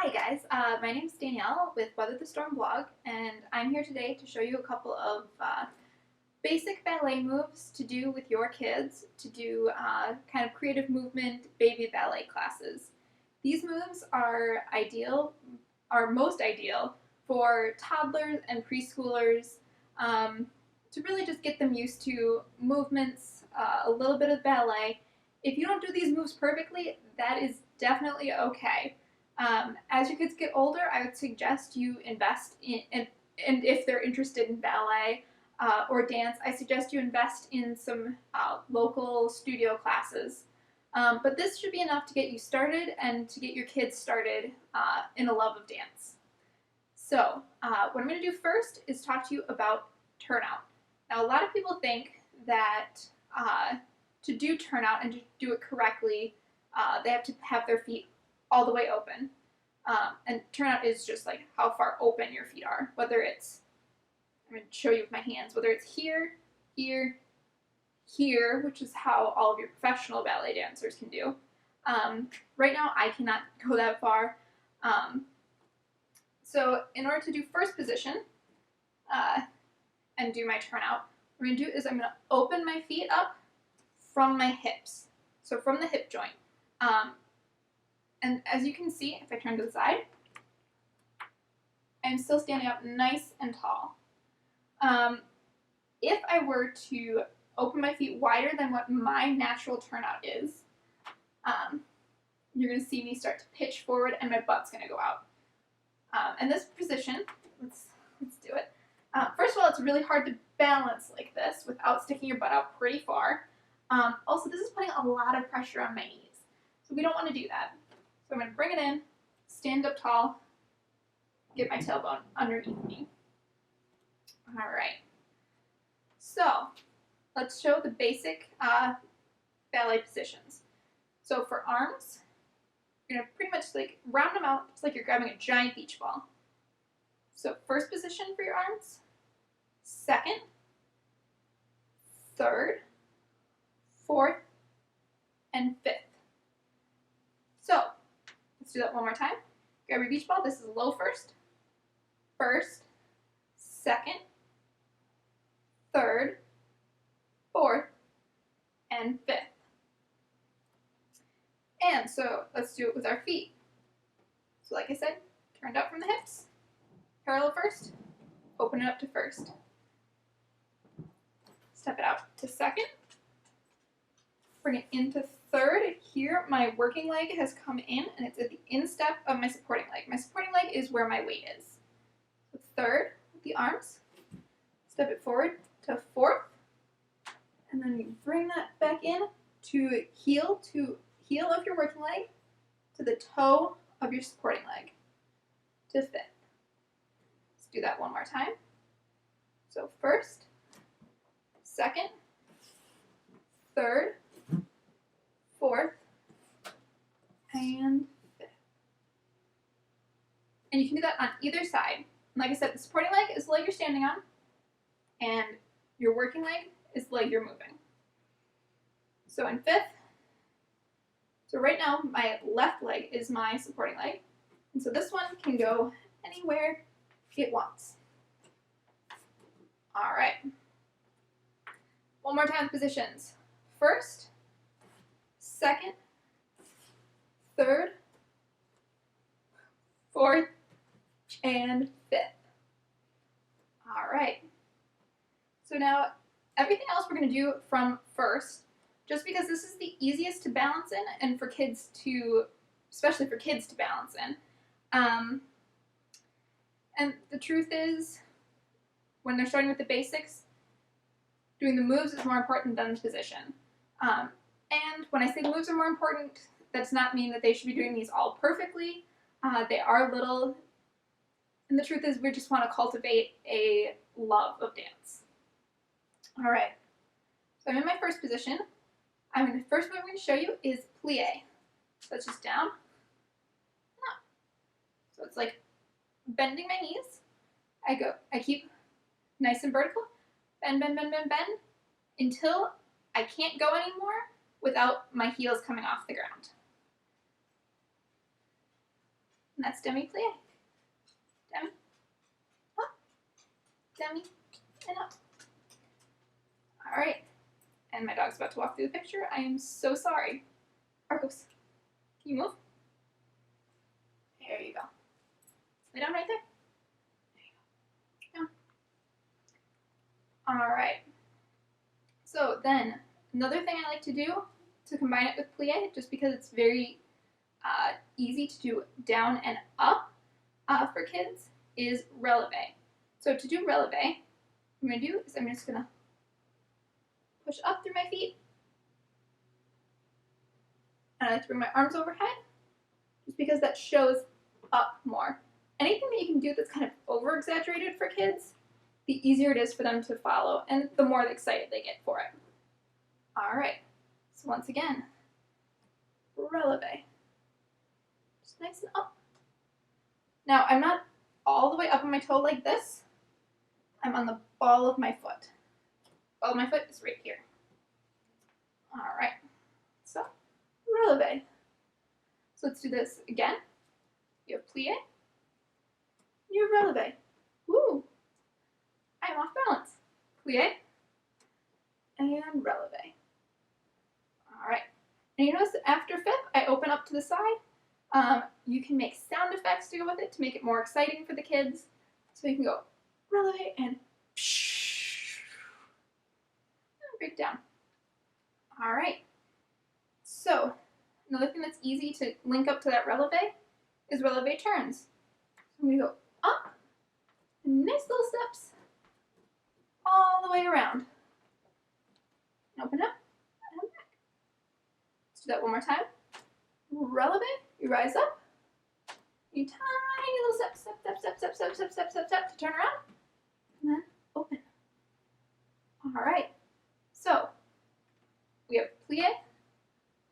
Hi guys, my name is Danielle with Weather the Storm blog, and I'm here today to show you a couple of basic ballet moves to do with your kids to do kind of creative movement baby ballet classes. These moves are most ideal for toddlers and preschoolers to really just get them used to movements, a little bit of ballet. If you don't do these moves perfectly, that is definitely okay. As your kids get older, I would suggest you invest and if they're interested in ballet or dance, I suggest you invest in some local studio classes. But this should be enough to get you started and to get your kids started in a love of dance. So, what I'm going to do first is talk to you about turnout. Now, a lot of people think that to do turnout and to do it correctly, they have to have their feet all the way open. And turnout is just like how far open your feet are, whether it's, I'm going to show you with my hands, whether it's here, here, here, which is how all of your professional ballet dancers can do. Right now, I cannot go that far. So in order to do first position and do my turnout, what I'm going to do is I'm going to open my feet up from my hips, so from the hip joint. And as you can see, if I turn to the side, I'm still standing up nice and tall. If I were to open my feet wider than what my natural turnout is, you're going to see me start to pitch forward and my butt's going to go out. And this position, let's do it. First of all, it's really hard to balance like this without sticking your butt out pretty far. Also, this is putting a lot of pressure on my knees, so we don't want to do that. So I'm going to bring it in, stand up tall, get my tailbone underneath me. All right. So let's show the basic ballet positions. So for arms, you're going to pretty much like round them out just like you're grabbing a giant beach ball. So first position for your arms, second, third, fourth, and fifth. So let's do that one more time. Grab your beach ball. This is low first, second, third, fourth, and fifth. And so let's do it with our feet. So like I said, turned up from the hips, parallel first, open it up to first. Step it out to second, bring it into third. Here, my working leg has come in, and it's at the instep of my supporting leg. My supporting leg is where my weight is. So third, with the arms, step it forward to fourth, and then you bring that back in to heel of your working leg to the toe of your supporting leg to fifth. Let's do that one more time. So first, second, third, fourth, and fifth. And you can do that on either side. Like I said, the supporting leg is the leg you're standing on, and your working leg is the leg you're moving. So in fifth, so right now my left leg is my supporting leg, and so this one can go anywhere it wants. All right. One more time, positions. First, second, third, fourth, and fifth. All right. So now everything else we're going to do from first, just because this is the easiest to balance in and for kids to, especially for kids to balance in. And the truth is, when they're starting with the basics, doing the moves is more important than the position. And when I say the moves are more important, that does not mean that they should be doing these all perfectly. They are little, and the truth is we just want to cultivate a love of dance. All right, so I'm in my first position. The first move I'm going to show you is plie. So that's just down, up. So it's like bending my knees. I keep nice and vertical, bend, bend, bend, bend, bend, until I can't go anymore without my heels coming off the ground. And that's demi-plie. Demi, up, demi, and up. All right, and my dog's about to walk through the picture. I am so sorry. Argos, can you move? There you go. Lay down right there. There you go. All right. So then, another thing I like to do to combine it with plie, just because it's very easy to do down and up for kids, is releve. So to do releve, what I'm going to do is I'm just going to push up through my feet, and I like to bring my arms overhead, just because that shows up more. Anything that you can do that's kind of over-exaggerated for kids, the easier it is for them to follow, and the more excited they get for it. All right, so once again, releve. Just nice and up. Now, I'm not all the way up on my toe like this. I'm on the ball of my foot. Ball of my foot is right here. All right, so releve. So let's do this again. You have plie, you have releve. Woo! I'm off balance. Plie and releve. All right, and you notice that after fifth, I open up to the side. You can make sound effects to go with it to make it more exciting for the kids. So you can go releve and break down. All right. So another thing that's easy to link up to that releve is releve turns. So we go up, and nice little steps all the way around. And open up and back. Let's do that one more time. Releve, you rise up. You tiny little step, step, step, step, step, step, step, step, step, step to turn around, and then open. All right. So we have plie,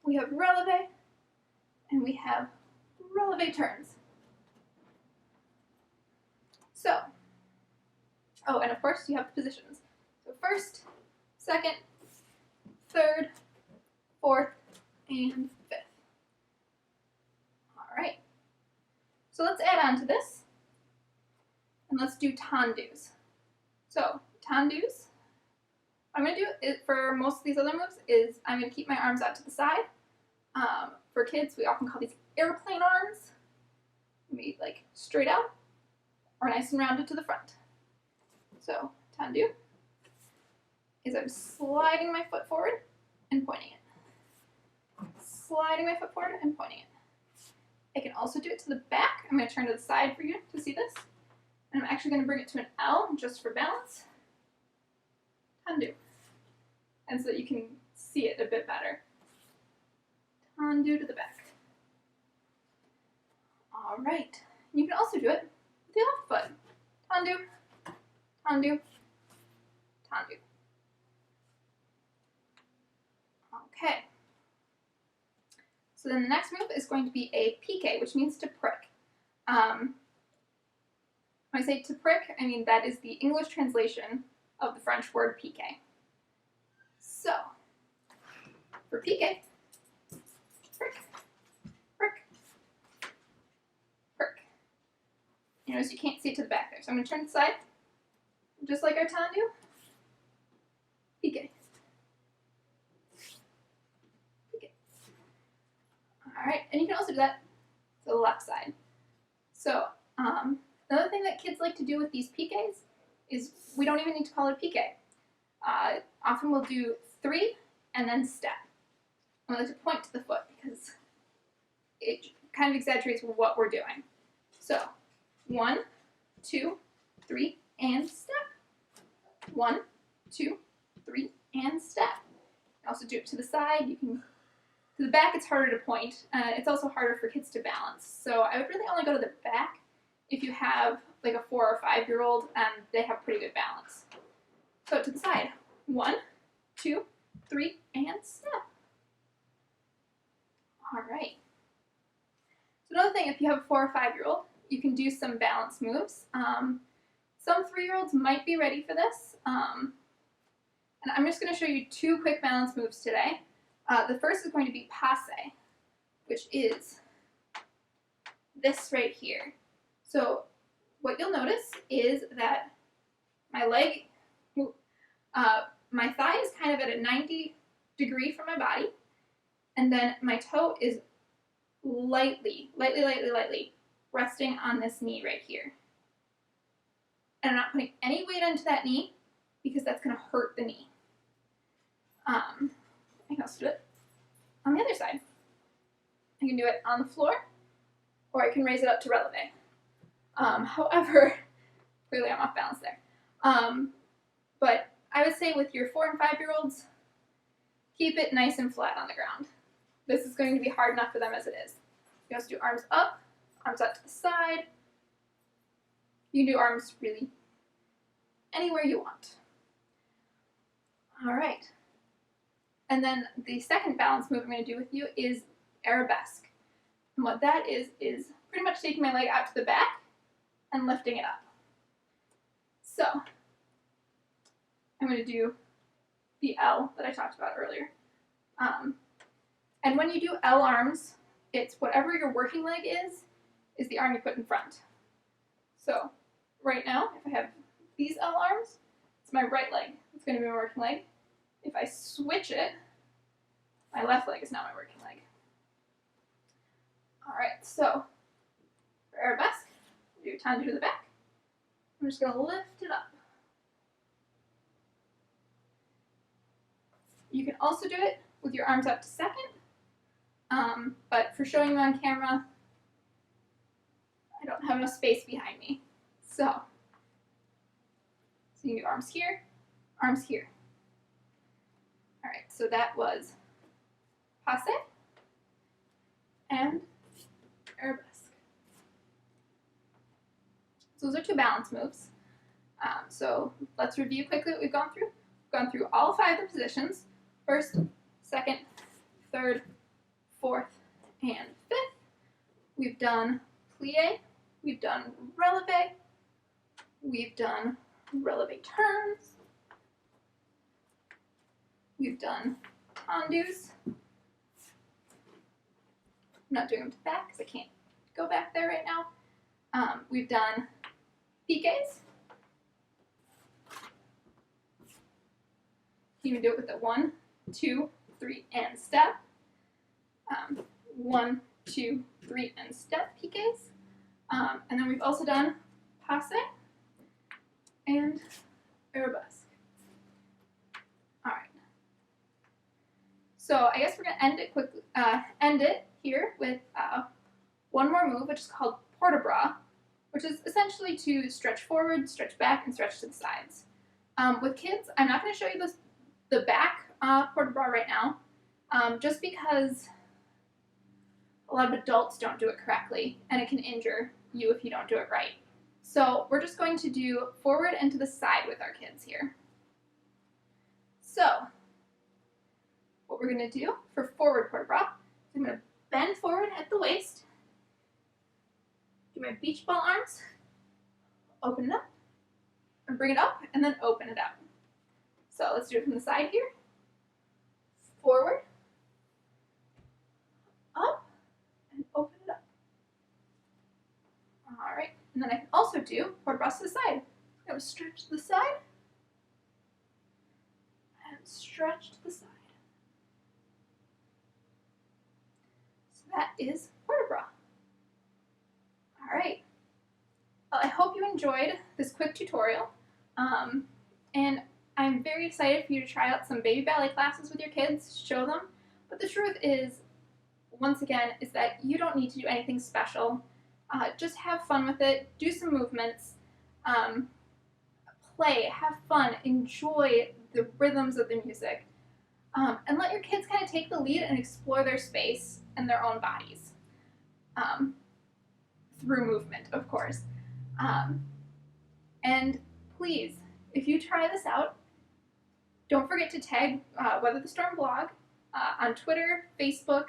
we have releve, and we have releve turns. So, oh, and of course you have the positions. So first, second, third, fourth, and fifth. All right. So let's add on to this, and let's do tendus. So tendus, what I'm going to do for most of these other moves is I'm going to keep my arms out to the side. For kids, we often call these airplane arms. Maybe like straight out or nice and rounded to the front. So tendu is I'm sliding my foot forward and pointing it. Sliding my foot forward and pointing it. I can also do it to the back. I'm going to turn to the side for you to see this. And I'm actually going to bring it to an L just for balance. Tendu. And so that you can see it a bit better. Tendu to the back. All right. You can also do it with the left foot. Tendu, tendu, tendu. Okay. So then the next move is going to be a pique, which means to prick. When I say to prick, I mean that is the English translation of the French word pique. So, for pique, prick, prick, prick. You notice you can't see it to the back there. So I'm going to turn to the side, just like our tendu, pique. All right, and you can also do that to the left side. So another thing that kids like to do with these piques is we don't even need to call it a pique. Often we'll do 3 and then step. I like to point to the foot because it kind of exaggerates what we're doing. So 1, 2, 3, and step. 1, 2, 3, and step. You can also do it to the side. You can. To the back, it's harder to point. It's also harder for kids to balance. So I would really only go to the back if you have like a 4 or 5-year-old and they have pretty good balance. So to the side. 1, 2, 3, and step. All right. So another thing, if you have a 4 or 5-year-old, you can do some balance moves. Some 3-year-olds might be ready for this. And I'm just going to show you 2 quick balance moves today. The first is going to be passe, which is this right here. So what you'll notice is that my leg, my thigh is kind of at a 90 degree from my body, and then my toe is lightly resting on this knee right here. And I'm not putting any weight into that knee because that's going to hurt the knee. I can also do it on the other side. I can do it on the floor, or I can raise it up to releve. However, clearly I'm off balance there. But I would say with your 4 and 5-year-olds, keep it nice and flat on the ground. This is going to be hard enough for them as it is. You also do arms up to the side. You can do arms really anywhere you want. All right. And then the second balance move I'm going to do with you is arabesque. And what that is pretty much taking my leg out to the back and lifting it up. So I'm going to do the L that I talked about earlier. And when you do L arms, it's whatever your working leg is the arm you put in front. So right now, if I have these L arms, it's my right leg. It's going to be my working leg. If I switch it, my left leg is now my working leg. All right, so for arabesque, do time to do the back. I'm just going to lift it up. You can also do it with your arms up to second, but for showing you on camera, I don't have enough space behind me. So you can do arms here, arms here. All right, so that was passe and arabesque. So those are 2 balance moves. So let's review quickly what we've gone through. We've gone through all 5 of the positions. First, second, third, fourth, and fifth. We've done plie, we've done releve, we've done releve turns, we've done tendus. I'm not doing them to back because I can't go back there right now. We've done piques. You can do it with the 1, 2, 3, and step. 1, 2, 3, and step piques. And then we've also done passe and arabesque. All right. So I guess we're gonna end it here with one more move, which is called port de bras, which is essentially to stretch forward, stretch back, and stretch to the sides. With kids, I'm not going to show you the back port de bras right now, just because a lot of adults don't do it correctly, and it can injure you if you don't do it right. So we're just going to do forward and to the side with our kids here. So what we're going to do for forward port de bras is I'm going to bend forward at the waist, do my beach ball arms, open it up, and bring it up, and then open it out. So let's do it from the side here. Forward, up, and open it up. All right, and then I can also do port de bras to the side. I'm going to stretch to the side, and stretch to the side. So that is port de bras. All right. Well, I hope you enjoyed this quick tutorial, and I'm very excited for you to try out some baby ballet classes with your kids, show them. But the truth is, once again, is that you don't need to do anything special. Just have fun with it, do some movements, play, have fun, enjoy the rhythms of the music, and let your kids kind of take the lead and explore their space and their own bodies. Through movement, of course. And please, if you try this out, don't forget to tag Weather the Storm blog on Twitter, Facebook,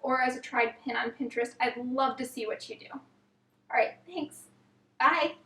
or as a tried pin on Pinterest. I'd love to see what you do. All right, thanks. Bye.